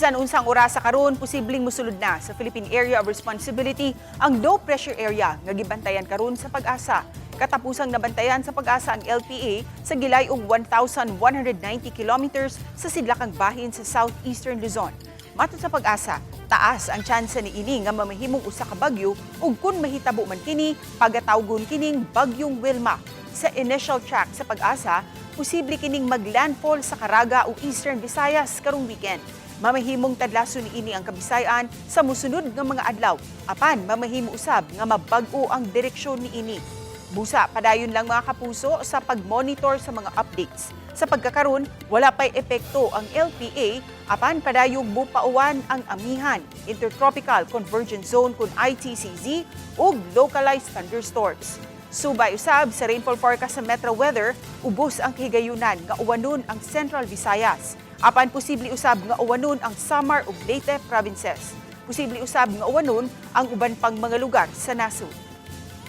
Bisan unsang orasa karon posibleng mosulod na sa Philippine Area of Responsibility ang low pressure area nga gibantayan karon sa PAGASA. Katapusang nabantayan sa PAGASA ang LPA sa gilay og 1,190 kilometers sa sidlakang bahin sa southeastern Luzon. Matod sa PAGASA, taas ang tsansa ni ini nga mamahimong usa ka bagyo ug kun mahitabo man kini, pagatawgon kining bagyong Wilma. Sa initial track sa PAGASA, posible kining maglandfall sa Caraga o Eastern Visayas karong weekend. Mamahimong tadlason ni ini ang Kabisayan sa mosunod nga mga adlaw. Apan mamahimo usab nga mabag-o ang direksyon ni ini. Busa padayon lang mga kapuso sa pag-monitor sa mga updates. Sa pagkakaroon, wala pa'y epekto ang LPA, apan padayong bupauwan ang amihan, Intertropical Convergence Zone kun ITCZ ug localized thunderstorms. Subay usab sa rainfall forecast sa Metro Weather, ubos ang kahigayunan nga uwanon ang Central Visayas. Apan posible usab nga uwanon ang Samar ug Leyte provinces. Posible usab nga uwanon ang uban pang mga lugar sa nasod.